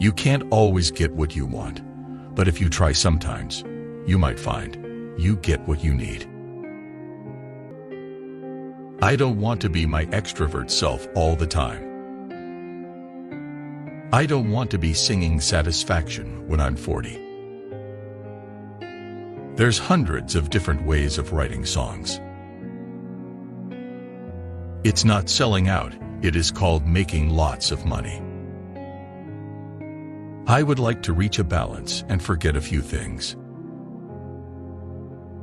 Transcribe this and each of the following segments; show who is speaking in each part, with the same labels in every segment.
Speaker 1: You can't always get what you want, but if you try sometimes, you might find you get what you need. I don't want to be my extrovert self all the time. I don't want to be singing Satisfaction when I'm 40. There's hundreds of different ways of writing songs. It's not selling out, it is called making lots of money. I would like to reach a balance and forget a few things.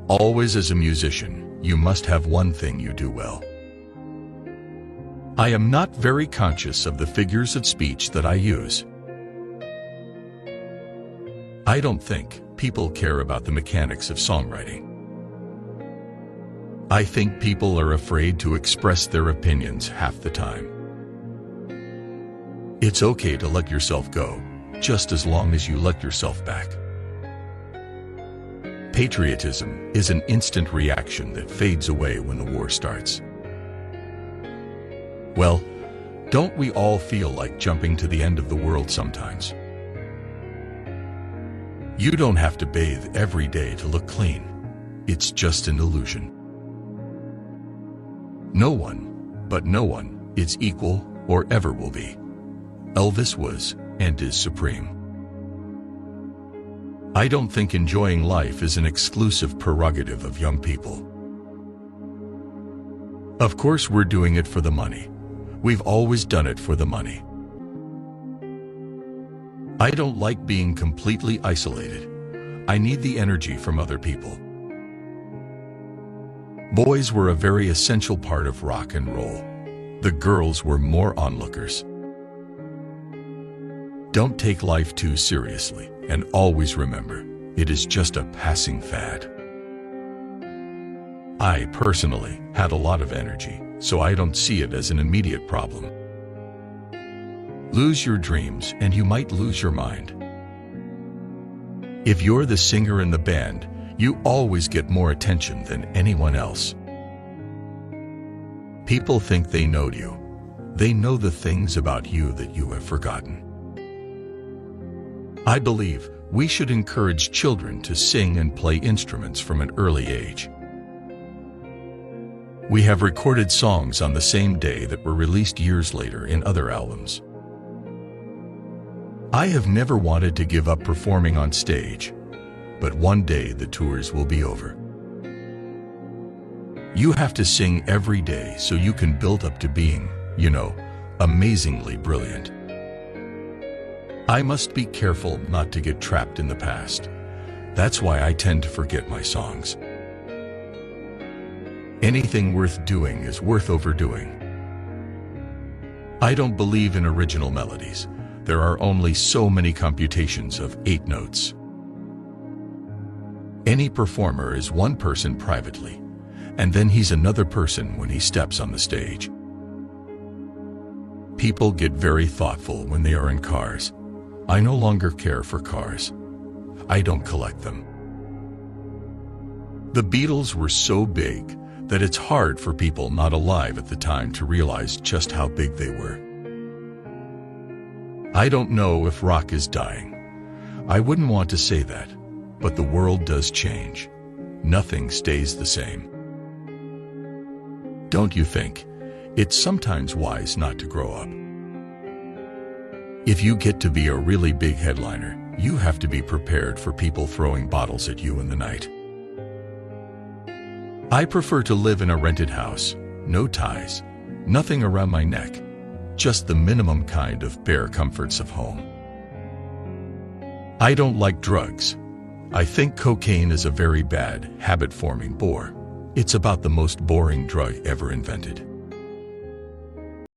Speaker 1: Always as a musician, you must have one thing you do well. I am not very conscious of the figures of speech that I use. I don't think people care about the mechanics of songwriting. I think people are afraid to express their opinions half the time. It's okay to let yourself go, just as long as you let yourself back. Patriotism is an instant reaction that fades away when the war starts. Well, don't we all feel like jumping to the end of the world sometimes? You don't have to bathe every day to look clean. It's just an illusion. No one, but no one, is equal or ever will be. Elvis was and is supreme. I don't think enjoying life is an exclusive prerogative of young people. Of course, we're doing it for the money. We've always done it for the money. I don't like being completely isolated. I need the energy from other people. Boys were a very essential part of rock and roll. The girls were more onlookers. Don't take life too seriously, and always remember, it is just a passing fad. I personally had a lot of energy, so I don't see it as an immediate problem. Lose your dreams and you might lose your mind. If you're the singer in the band, you always get more attention than anyone else. People think they know you. They know the things about you that you have forgotten. I believe we should encourage children to sing and play instruments from an early age. We have recorded songs on the same day that were released years later in other albums. I have never wanted to give up performing on stage, but one day the tours will be over. You have to sing every day so you can build up to being, amazingly brilliant. I must be careful not to get trapped in the past. That's why I tend to forget my songs. Anything worth doing is worth overdoing. I don't believe in original melodies. There are only so many computations of 8 notes. Any performer is one person privately, and then he's another person when he steps on the stage. People get very thoughtful when they are in cars. I no longer care for cars. I don't collect them. The Beatles were so big that it's hard for people not alive at the time to realize just how big they were. I don't know if rock is dying. I wouldn't want to say that, but the world does change. Nothing stays the same. Don't you think? It's sometimes wise not to grow up. If you get to be a really big headliner, you have to be prepared for people throwing bottles at you in the night. I prefer to live in a rented house, no ties, nothing around my neck, just the minimum kind of bare comforts of home. I don't like drugs. I think cocaine is a very bad, habit-forming bore. It's about the most boring drug ever invented.